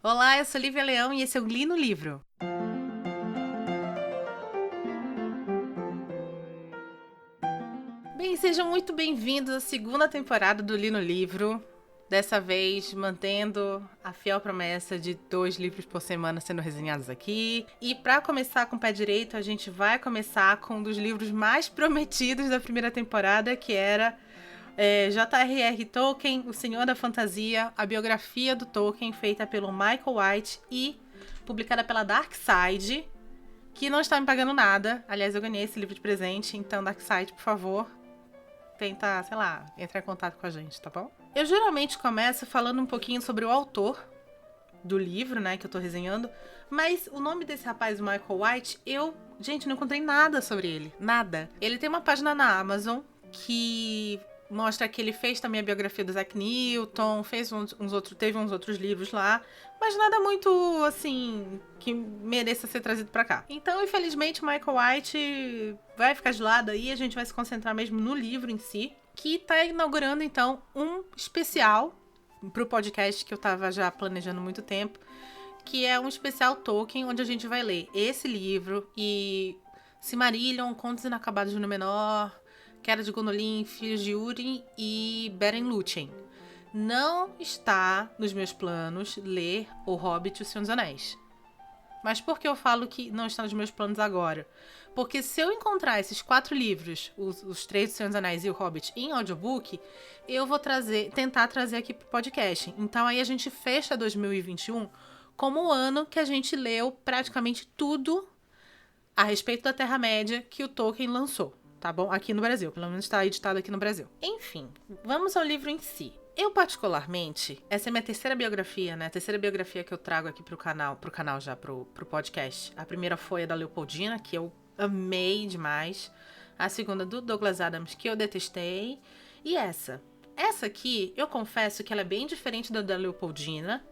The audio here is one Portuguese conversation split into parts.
Olá, eu sou Lívia Leão e esse é o Li no Livro. Bem, sejam muito bem-vindos à segunda temporada do Li no Livro. Dessa vez, mantendo a fiel promessa de 2 livros por semana sendo resenhados aqui. E para começar com o pé direito, a gente vai começar com um dos livros mais prometidos da primeira temporada, que era J.R.R. Tolkien, O Senhor da Fantasia, a biografia do Tolkien, feita pelo Michael White e publicada pela Dark Side, que não está me pagando nada. Aliás, eu ganhei esse livro de presente, então Dark Side, por favor, tenta, entrar em contato com a gente, tá bom? Eu geralmente começo falando um pouquinho sobre o autor do livro, né, que eu tô resenhando, mas o nome desse rapaz, o Michael White, gente, não encontrei nada sobre ele, nada. Ele tem uma página na Amazon que mostra que ele fez também a biografia do Isaac Newton, teve uns outros livros lá, mas nada muito, assim, que mereça ser trazido pra cá. Então, infelizmente, o Michael White vai ficar de lado aí, a gente vai se concentrar mesmo no livro em si, que tá inaugurando, então, um especial pro podcast que eu tava já planejando há muito tempo, que é um especial Tolkien, onde a gente vai ler esse livro e Silmarillion, Contos Inacabados de Númenor, Queda de Gondolin, Filhos de Húrin e Beren Lúthien. Não está nos meus planos ler O Hobbit e O Senhor dos Anéis. Mas por que eu falo que não está nos meus planos agora? Porque se eu encontrar esses 4 livros, os 3 do Senhor dos Anéis e o Hobbit, em audiobook, eu vou tentar trazer aqui pro podcast. Então aí a gente fecha 2021 como o ano que a gente leu praticamente tudo a respeito da Terra-média que o Tolkien lançou, tá bom? Aqui no Brasil, pelo menos está editado aqui no Brasil. Enfim, vamos ao livro em si. Eu, particularmente, essa é minha terceira biografia, né? A terceira biografia que eu trago aqui pro podcast. A primeira foi a da Leopoldina, que eu amei demais. A segunda do Douglas Adams, que eu detestei. E essa. Essa aqui, eu confesso que ela é bem diferente da Leopoldina,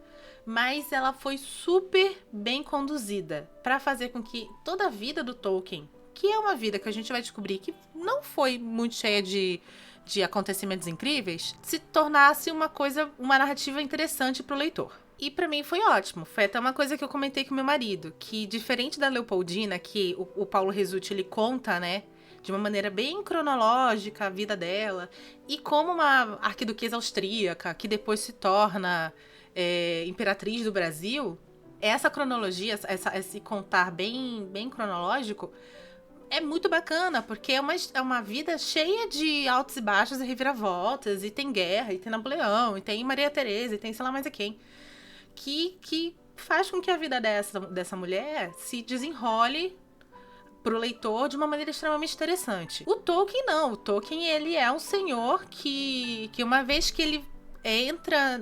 mas ela foi super bem conduzida para fazer com que toda a vida do Tolkien, que é uma vida que a gente vai descobrir que não foi muito cheia de acontecimentos incríveis, se tornasse uma narrativa interessante pro leitor. E pra mim foi ótimo. Foi até uma coisa que eu comentei com meu marido, que diferente da Leopoldina, que o Paulo Rezzutti, ele conta, né, de uma maneira bem cronológica a vida dela, e como uma arquiduquesa austríaca, que depois se torna imperatriz do Brasil, essa cronologia, esse contar bem cronológico, é muito bacana, porque é uma vida cheia de altos e baixos e reviravoltas, e tem guerra, e tem Napoleão, e tem Maria Teresa, e tem sei lá mais a quem, que faz com que a vida dessa mulher se desenrole pro leitor de uma maneira extremamente interessante. O Tolkien não, o Tolkien ele é um senhor que uma vez que ele entra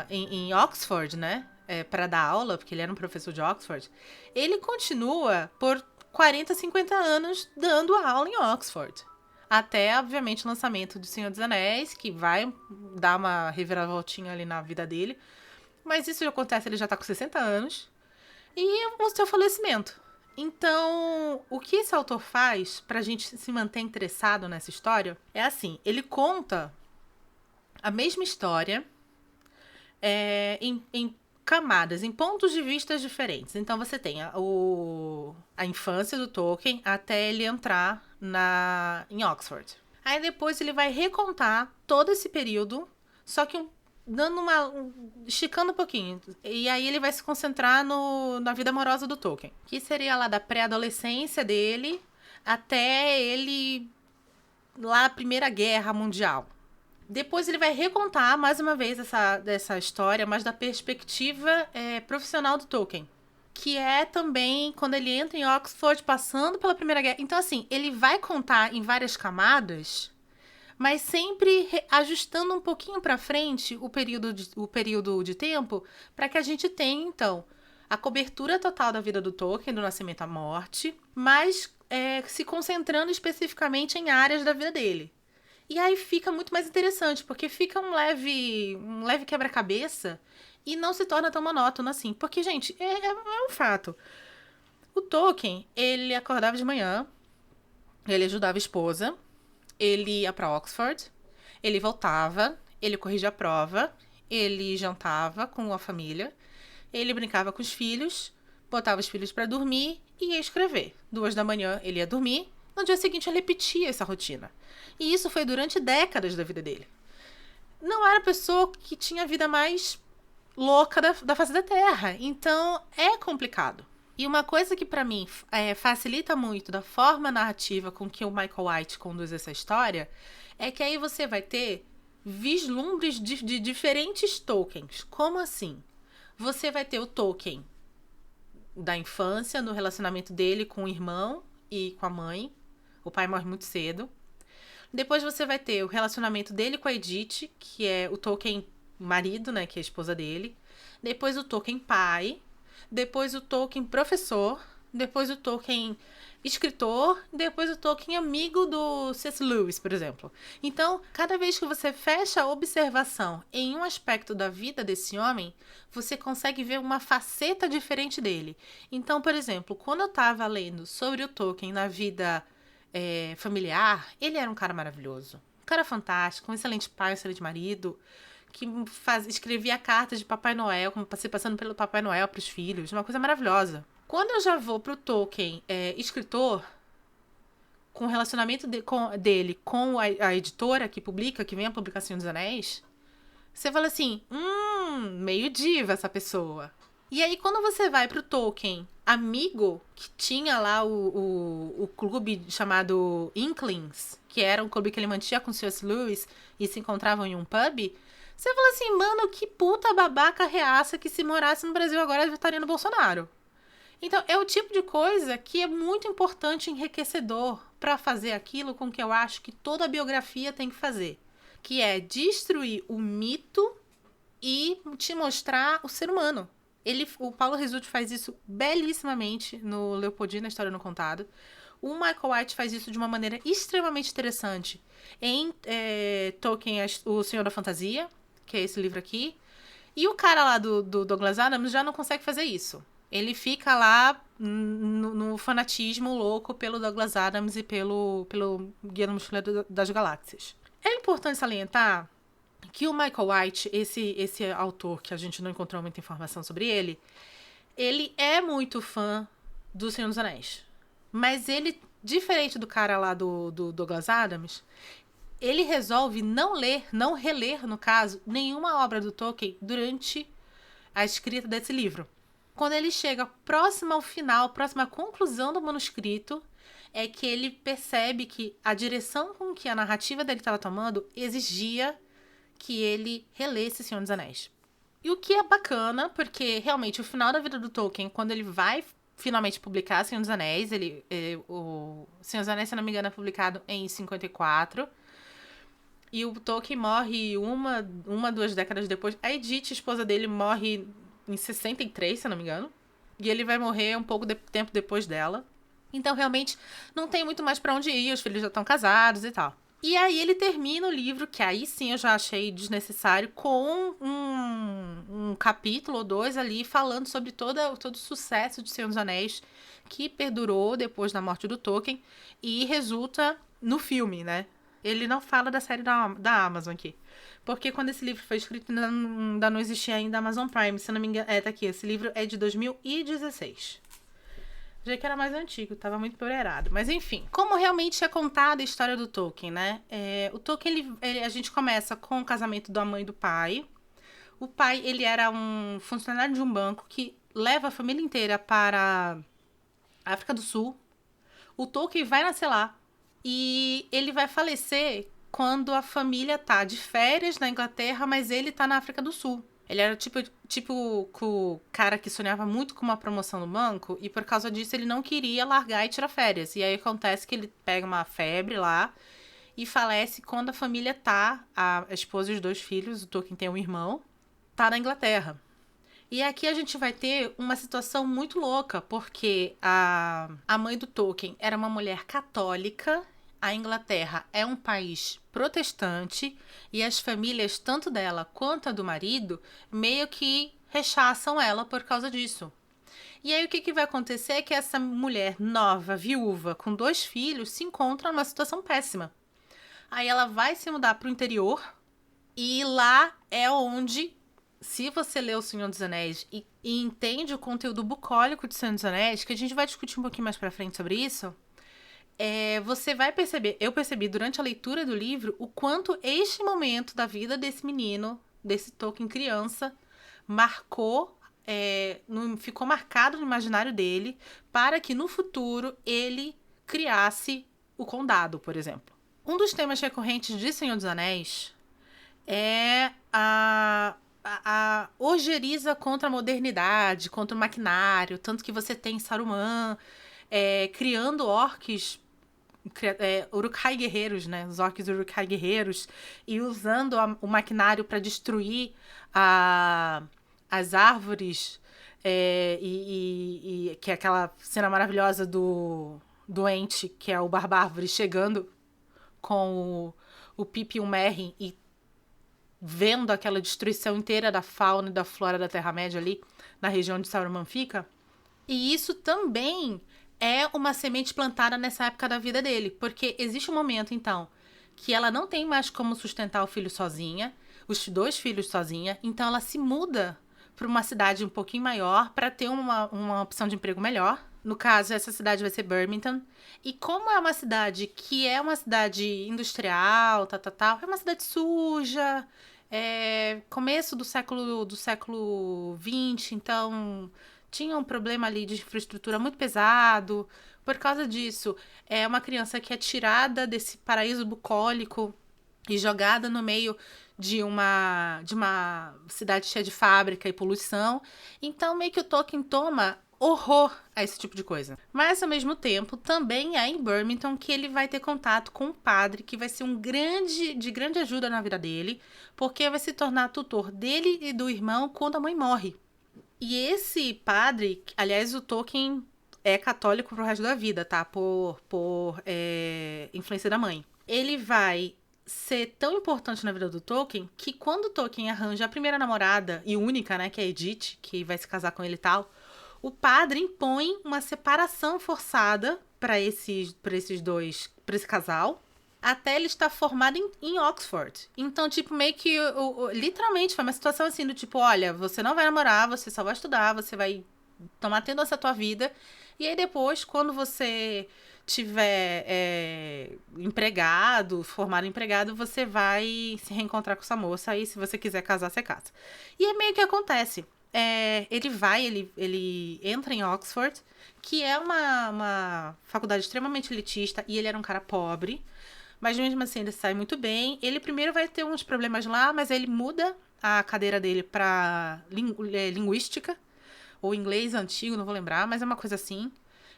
em Oxford, né, para dar aula, porque ele era um professor de Oxford, ele continua por 40, 50 anos dando aula em Oxford. Até, obviamente, o lançamento do Senhor dos Anéis, que vai dar uma reviravoltinha ali na vida dele. Mas isso já acontece, ele já tá com 60 anos. E o seu falecimento. Então, o que esse autor faz pra gente se manter interessado nessa história é assim, ele conta a mesma história em camadas, em pontos de vista diferentes. Então você tem a infância do Tolkien até ele entrar em Oxford. Aí depois ele vai recontar todo esse período, só que esticando um pouquinho. E aí ele vai se concentrar na vida amorosa do Tolkien, que seria lá da pré-adolescência dele até ele lá a Primeira Guerra Mundial. Depois ele vai recontar mais uma vez essa história, mas da perspectiva profissional do Tolkien. Que é também quando ele entra em Oxford, passando pela Primeira Guerra. Então, assim, ele vai contar em várias camadas, mas sempre ajustando um pouquinho para frente o período de tempo, para que a gente tenha, então, a cobertura total da vida do Tolkien, do nascimento à morte, mas se concentrando especificamente em áreas da vida dele. E aí fica muito mais interessante, porque fica um leve quebra-cabeça e não se torna tão monótono assim. Porque, gente, é um fato. O Tolkien, ele acordava de manhã, ele ajudava a esposa, ele ia pra Oxford, ele voltava, ele corrigia a prova, ele jantava com a família, Ele brincava com os filhos, botava os filhos para dormir e ia escrever. 2 da manhã ele ia dormir, no dia seguinte ele repetia essa rotina. E isso foi durante décadas da vida dele. Não era a pessoa que tinha a vida mais louca da face da Terra. Então, é complicado. E uma coisa que pra mim facilita muito da forma narrativa com que o Michael White conduz essa história é que aí você vai ter vislumbres de diferentes Tolkiens. Como assim? Você vai ter o Tolkien da infância, no relacionamento dele com o irmão e com a mãe. O pai morre muito cedo. Depois você vai ter o relacionamento dele com a Edith, que é o Tolkien marido, né, que é a esposa dele. Depois o Tolkien pai. Depois o Tolkien professor. Depois o Tolkien escritor. Depois o Tolkien amigo do C.S. Lewis, por exemplo. Então, cada vez que você fecha a observação em um aspecto da vida desse homem, você consegue ver uma faceta diferente dele. Então, por exemplo, quando eu estava lendo sobre o Tolkien na vida familiar, ele era um cara maravilhoso. Um cara fantástico, um excelente pai, um excelente marido, que escrevia cartas de Papai Noel, como se passando pelo Papai Noel para os filhos, uma coisa maravilhosa. Quando eu já vou pro Tolkien, escritor, com o relacionamento dele com a editora que publica, que vem a publicação dos Anéis, você fala assim, meio diva essa pessoa. E aí, quando você vai pro Tolkien amigo, que tinha lá o clube chamado Inklings, que era um clube que ele mantinha com o C.S. Lewis e se encontravam em um pub, você fala assim, mano, que puta babaca reaça que se morasse no Brasil agora votaria no Bolsonaro. Então, é o tipo de coisa que é muito importante e enriquecedor para fazer aquilo com que eu acho que toda biografia tem que fazer, que é destruir o mito e te mostrar o ser humano. O Paulo Rizzuti faz isso belíssimamente no Leopoldina, a História Não Contada. O Michael White faz isso de uma maneira extremamente interessante em Tolkien, O Senhor da Fantasia, que é esse livro aqui. E o cara lá do Douglas Adams já não consegue fazer isso. Ele fica lá no fanatismo louco pelo Douglas Adams e pelo Guia do Mochileiro das Galáxias. É importante salientar que o Michael White, esse autor que a gente não encontrou muita informação sobre ele é muito fã do Senhor dos Anéis. Mas ele, diferente do cara lá do Douglas Adams, ele resolve não reler, no caso, nenhuma obra do Tolkien durante a escrita desse livro. Quando ele chega próximo ao final, próximo à conclusão do manuscrito, é que ele percebe que a direção com que a narrativa dele estava tomando exigia que ele relesse Senhor dos Anéis. E o que é bacana, porque realmente o final da vida do Tolkien, quando ele vai finalmente publicar Senhor dos Anéis, o Senhor dos Anéis, se não me engano, é publicado em 54, e o Tolkien morre uma 2 décadas depois. A Edith, a esposa dele, morre em 63, se não me engano, e ele vai morrer um pouco de tempo depois dela. Então, realmente, não tem muito mais pra onde ir, os filhos já estão casados e tal. E aí ele termina o livro, que aí sim eu já achei desnecessário, com um capítulo ou 2 ali falando sobre todo o sucesso de Senhor dos Anéis, que perdurou depois da morte do Tolkien e resulta no filme, né? Ele não fala da série da Amazon aqui. Porque quando esse livro foi escrito, ainda não existia ainda a Amazon Prime, se não me engano. Tá aqui, esse livro é de 2016. Já que era mais antigo, tava muito piorado. Mas enfim, como realmente é contada a história do Tolkien, né? O Tolkien, a gente começa com o casamento da mãe e do pai. O pai, ele era um funcionário de um banco que leva a família inteira para a África do Sul. O Tolkien vai nascer lá. E ele vai falecer quando a família tá de férias na Inglaterra, mas ele tá na África do Sul. Ele era tipo o cara que sonhava muito com uma promoção no banco e por causa disso ele não queria largar e tirar férias. E aí acontece que ele pega uma febre lá e falece quando a família tá, a esposa e os 2 filhos, o Tolkien tem um irmão, tá na Inglaterra. E aqui a gente vai ter uma situação muito louca, porque a mãe do Tolkien era uma mulher católica. A Inglaterra é um país protestante e as famílias, tanto dela quanto a do marido, meio que rechaçam ela por causa disso. E aí o que vai acontecer é que essa mulher nova, viúva, com 2 filhos, se encontra numa situação péssima. Aí ela vai se mudar para o interior e lá é onde se você lê O Senhor dos Anéis e entende o conteúdo bucólico de Senhor dos Anéis, que a gente vai discutir um pouquinho mais pra frente sobre isso, você vai perceber, eu percebi durante a leitura do livro, o quanto este momento da vida desse menino, desse Tolkien criança, marcou, ficou marcado no imaginário dele, para que no futuro ele criasse o condado, por exemplo. Um dos temas recorrentes de Senhor dos Anéis é a ojeriza contra a modernidade, contra o maquinário, tanto que você tem Saruman criando orques, Uruk-hai guerreiros, né? Os orques Uruk-hai guerreiros, e usando o maquinário para destruir as árvores, que é aquela cena maravilhosa do Ent, que é o Barbárvore, chegando com o Pippin e o Merry e vendo aquela destruição inteira da fauna e da flora da Terra-média ali, na região onde Saruman fica. E isso também é uma semente plantada nessa época da vida dele, porque existe um momento, então, que ela não tem mais como sustentar o filho sozinha, os 2 filhos sozinha, então ela se muda para uma cidade um pouquinho maior para ter uma opção de emprego melhor. No caso, essa cidade vai ser Birmingham. E como é uma cidade que é uma cidade industrial, é uma cidade suja, começo do século XX, então tinha um problema ali de infraestrutura muito pesado. Por causa disso, é uma criança que é tirada desse paraíso bucólico e jogada no meio de uma cidade cheia de fábrica e poluição. Então, meio que o Tolkien toma horror a esse tipo de coisa. Mas, ao mesmo tempo, também é em Birmingham que ele vai ter contato com um padre que vai ser de grande ajuda na vida dele, porque vai se tornar tutor dele e do irmão quando a mãe morre. E esse padre, aliás, o Tolkien é católico pro resto da vida, tá? Por influência da mãe. Ele vai ser tão importante na vida do Tolkien que quando o Tolkien arranja a primeira namorada e única, né, que é a Edith, que vai se casar com ele e tal, o padre impõe uma separação forçada para esses dois, para esse casal, até ele estar formado em Oxford. Então, tipo, meio que literalmente foi uma situação assim do tipo, olha, você não vai namorar, você só vai estudar, você vai tomar tendo essa tua vida, e aí depois, quando você tiver formado empregado, você vai se reencontrar com essa moça, aí se você quiser casar, você casa. E é meio que acontece. Ele entra em Oxford, que é uma faculdade extremamente elitista, e ele era um cara pobre, mas mesmo assim ele sai muito bem. Ele primeiro vai ter uns problemas lá, mas ele muda a cadeira dele para linguística, ou inglês antigo, não vou lembrar, mas é uma coisa assim.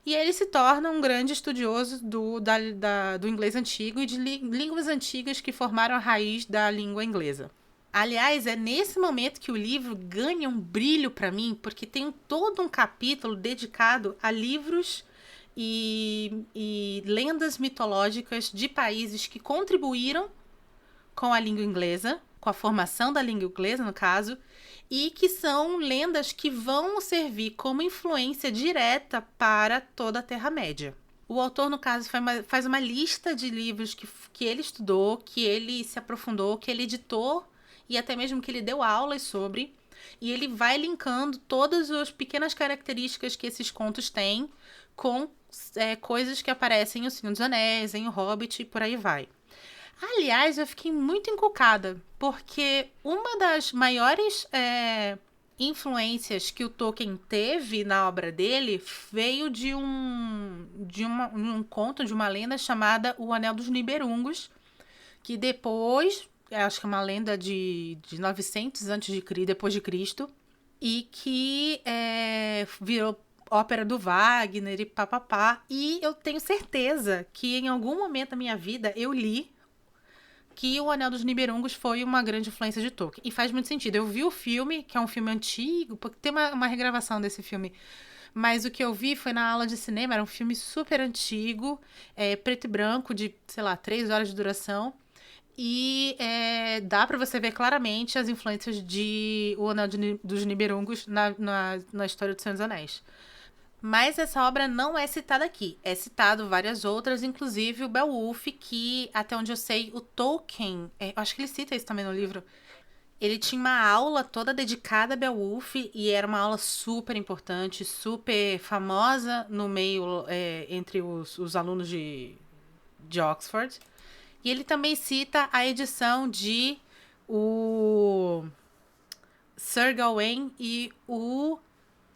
E ele se torna um grande estudioso do inglês antigo e de línguas antigas que formaram a raiz da língua inglesa. Aliás, é nesse momento que o livro ganha um brilho para mim, porque tem todo um capítulo dedicado a livros e lendas mitológicas de países que contribuíram com a língua inglesa, com a formação da língua inglesa, no caso, e que são lendas que vão servir como influência direta para toda a Terra-média. O autor, no caso, faz uma lista de livros que ele estudou, que ele se aprofundou, que ele editou e até mesmo que ele deu aulas sobre. E ele vai linkando todas as pequenas características que esses contos têm com coisas que aparecem em O Senhor dos Anéis, em O Hobbit e por aí vai. Aliás, eu fiquei muito encucada, porque uma das maiores influências que o Tolkien teve na obra dele veio de um conto, de uma lenda chamada O Anel dos Nibelungos, que depois, acho que é uma lenda de 900 depois de Cristo, e que virou ópera do Wagner e papapá. E eu tenho certeza que em algum momento da minha vida eu li que O Anel dos Nibelungos foi uma grande influência de Tolkien. E faz muito sentido. Eu vi o filme, que é um filme antigo, porque tem uma regravação desse filme. Mas o que eu vi foi na aula de cinema, era um filme super antigo, preto e branco, de, sei lá, 3 horas de duração. E dá pra você ver claramente as influências de O Anel dos Nibelungos na história do Senhor dos Anéis. Mas essa obra não é citada aqui. É citado várias outras, inclusive o Beowulf, que, até onde eu sei, o Tolkien... acho que ele cita isso também no livro. Ele tinha uma aula toda dedicada a Beowulf e era uma aula super importante, super famosa no meio, entre os alunos de Oxford. E ele também cita a edição de o Sir Gawain e o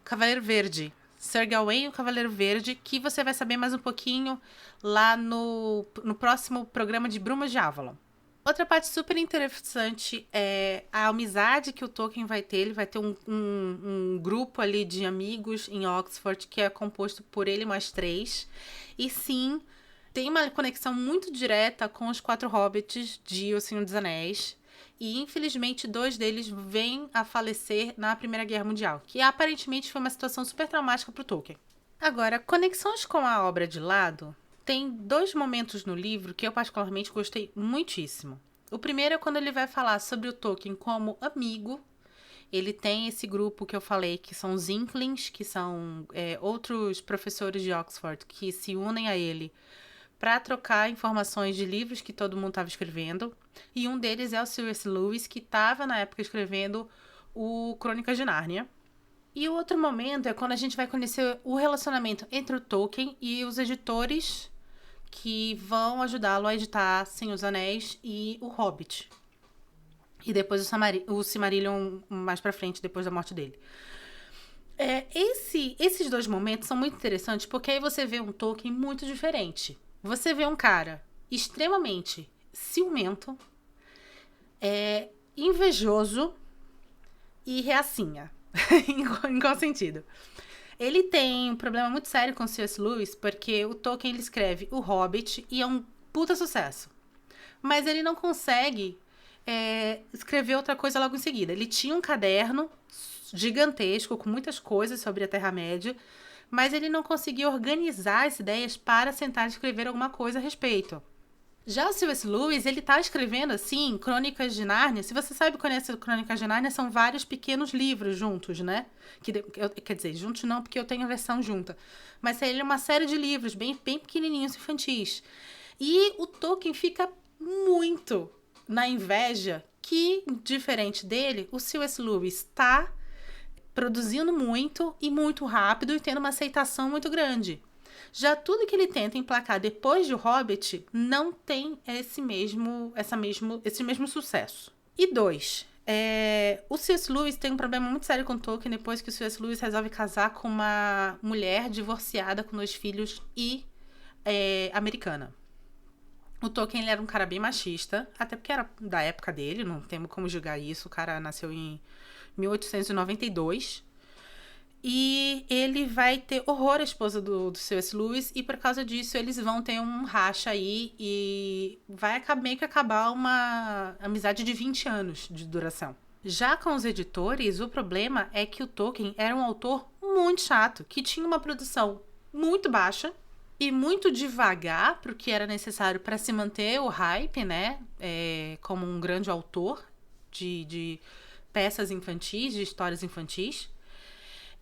Cavaleiro Verde. Sir Gawain e o Cavaleiro Verde, que você vai saber mais um pouquinho lá no próximo programa de Brumas de Avalon. Outra parte super interessante é a amizade que o Tolkien vai ter. Ele vai ter um grupo ali de amigos em Oxford que é composto por ele mais 3. E sim, tem uma conexão muito direta com os 4 hobbits de O Senhor dos Anéis. E, infelizmente, 2 deles vêm a falecer na Primeira Guerra Mundial, que aparentemente foi uma situação super traumática para o Tolkien. Agora, conexões com a obra de lado, tem 2 momentos no livro que eu particularmente gostei muitíssimo. O primeiro é quando ele vai falar sobre o Tolkien como amigo. Ele tem esse grupo que eu falei, que são os Inklings, que são outros professores de Oxford que se unem a ele para trocar informações de livros que todo mundo estava escrevendo. E um deles é o C.S. Lewis, que estava na época escrevendo o Crônicas de Nárnia. E o outro momento é quando a gente vai conhecer o relacionamento entre o Tolkien e os editores que vão ajudá-lo a editar Senhor dos Anéis e o Hobbit. E depois o Silmarillion mais pra frente, depois da morte dele. Esses 2 momentos são muito interessantes porque aí você vê um Tolkien muito diferente. Você vê um cara extremamente ciumento, invejoso e reacinha. Em qual sentido? Ele tem um problema muito sério com o C.S. Lewis, porque o Tolkien ele escreve O Hobbit e é um puta sucesso. Mas ele não consegue escrever outra coisa logo em seguida. Ele tinha um caderno gigantesco com muitas coisas sobre a Terra-média, mas ele não conseguia organizar as ideias para sentar e escrever alguma coisa a respeito. Já o C.S. Lewis, ele tá escrevendo, assim, Crônicas de Nárnia. Se você sabe, conhece Crônicas de Nárnia, são vários pequenos livros juntos, né? Quer dizer, juntos não, porque eu tenho a versão junta. Mas ele é uma série de livros bem pequenininhos, infantis. E o Tolkien fica muito na inveja que, diferente dele, o C.S. Lewis tá produzindo muito e muito rápido e tendo uma aceitação muito grande. Já tudo que ele tenta emplacar depois de O Hobbit não tem esse mesmo sucesso. E 2, o C.S. Lewis tem um problema muito sério com Tolkien depois que o C.S. Lewis resolve casar com uma mulher divorciada com 2 filhos e americana. O Tolkien ele era um cara bem machista, até porque era da época dele, não temos como julgar isso. O cara nasceu em 1892. E ele vai ter horror à esposa do C.S. Lewis, e por causa disso eles vão ter um racha aí e vai meio que acabar uma amizade de 20 anos de duração. Já com os editores, o problema é que o Tolkien era um autor muito chato, que tinha uma produção muito baixa e muito devagar para o que era necessário para se manter o hype, né? Como um grande autor de peças infantis, de histórias infantis.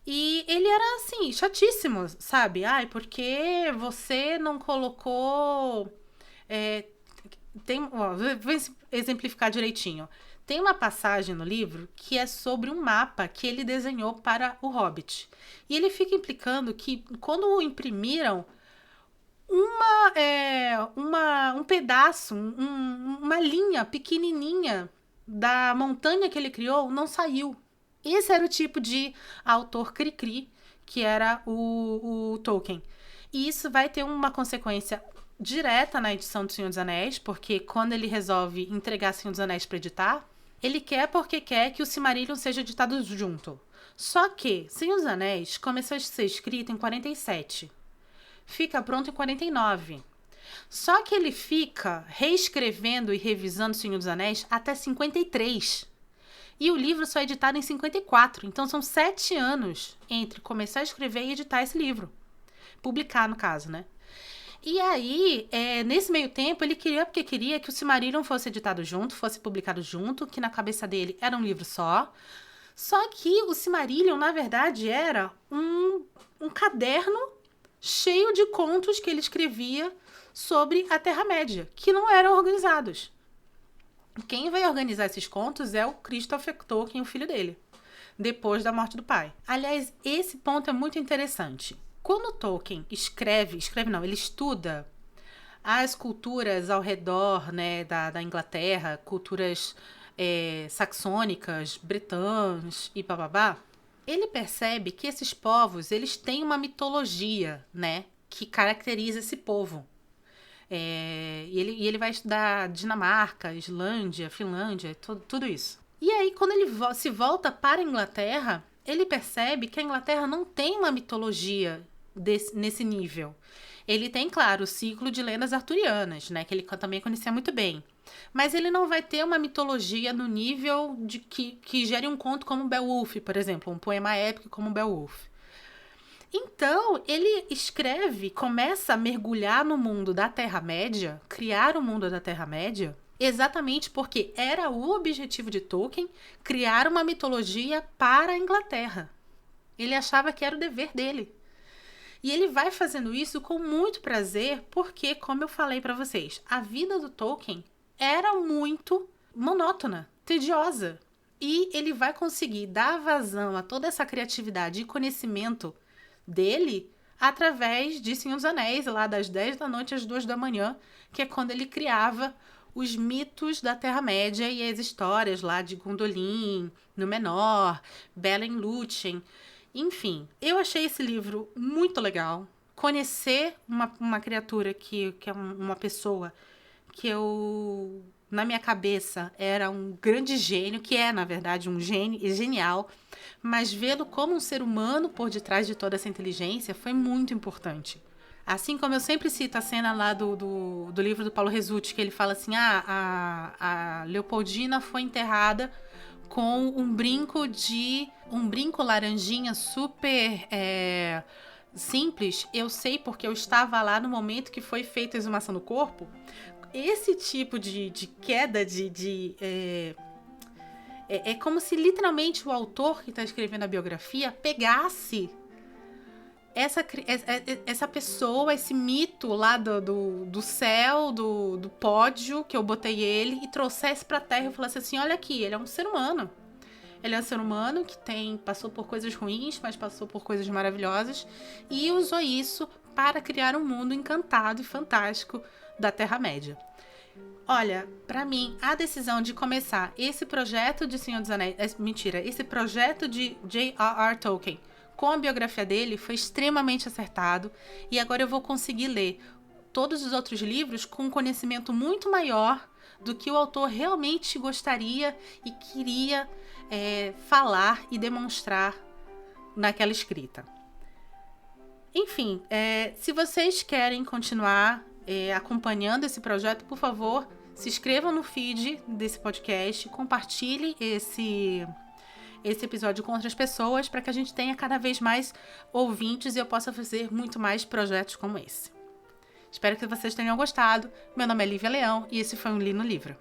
E ele era, assim, chatíssimo, sabe? Ai, porque você não colocou... vou exemplificar direitinho. Tem uma passagem no livro que é sobre um mapa que ele desenhou para o Hobbit. E ele fica implicando que quando imprimiram um pedaço, uma linha pequenininha da montanha que ele criou, não saiu. Esse era o tipo de autor cri-cri que era o Tolkien. E isso vai ter uma consequência direta na edição do Senhor dos Anéis, porque quando ele resolve entregar Senhor dos Anéis para editar, ele quer porque quer que o Silmarillion seja editado junto. Só que Senhor dos Anéis começou a ser escrito em 47. Fica pronto em 49. Só que ele fica reescrevendo e revisando Senhor dos Anéis até 53. E o livro só é editado em 54. Então são 7 anos entre começar a escrever e editar esse livro. Publicar, no caso, né? E aí, nesse meio tempo, ele queria que o Silmarillion fosse editado junto, fosse publicado junto, que na cabeça dele era um livro só. Só que o Silmarillion, na verdade, era um caderno cheio de contos que ele escrevia sobre a Terra-média, que não eram organizados. Quem vai organizar esses contos é o Christopher Tolkien, o filho dele, depois da morte do pai. Aliás, esse ponto é muito interessante. Quando Tolkien ele estuda as culturas ao redor, né, da Inglaterra, culturas saxônicas, britãs e bababá, ele percebe que esses povos, eles têm uma mitologia, né, que caracteriza esse povo. E ele vai estudar Dinamarca, Islândia, Finlândia, tudo isso. E aí, quando ele se volta para a Inglaterra, ele percebe que a Inglaterra não tem uma mitologia nesse nível. Ele tem, claro, o ciclo de lendas arturianas, né, que ele também conhecia muito bem. Mas ele não vai ter uma mitologia no nível de que gere um conto como Beowulf, por exemplo, um poema épico como Beowulf. Então, ele começa a mergulhar no mundo da Terra-média, criar o mundo da Terra-média, exatamente porque era o objetivo de Tolkien criar uma mitologia para a Inglaterra. Ele achava que era o dever dele. E ele vai fazendo isso com muito prazer, porque, como eu falei para vocês, a vida do Tolkien era muito monótona, tediosa. E ele vai conseguir dar vazão a toda essa criatividade e conhecimento dele através de Senhor dos Anéis, lá das 10 da noite às 2 da manhã, que é quando ele criava os mitos da Terra-média e as histórias lá de Gondolin, Númenor, Bela em Lúthien. Enfim, eu achei esse livro muito legal. Conhecer uma criatura que é uma pessoa que eu, na minha cabeça, era um grande gênio, que é, na verdade, um gênio e genial, mas vê-lo como um ser humano por detrás de toda essa inteligência foi muito importante. Assim como eu sempre cito a cena lá do livro do Paulo Resutti, que ele fala assim, a Leopoldina foi enterrada com um brinco laranjinha super simples. Eu sei porque eu estava lá no momento que foi feita a exumação do corpo. Esse tipo de queda é como se literalmente o autor que está escrevendo a biografia pegasse essa pessoa, esse mito lá do céu, do pódio, que eu botei ele, e trouxesse pra terra e falasse assim, olha aqui, ele é um ser humano. Ele é um ser humano que passou por coisas ruins, mas passou por coisas maravilhosas, e usou isso para criar um mundo encantado e fantástico da Terra-média. Olha, pra mim, a decisão de começar esse projeto de Senhor dos Anéis... esse projeto de J.R.R. Tolkien com a biografia dele foi extremamente acertado, e agora eu vou conseguir ler todos os outros livros com um conhecimento muito maior do que o autor realmente gostaria e queria falar e demonstrar naquela escrita. Enfim, se vocês querem continuar acompanhando esse projeto, por favor, se inscrevam no feed desse podcast, compartilhe esse episódio com outras pessoas para que a gente tenha cada vez mais ouvintes e eu possa fazer muito mais projetos como esse. Espero que vocês tenham gostado. Meu nome é Lívia Leão e esse foi um Li no Livro.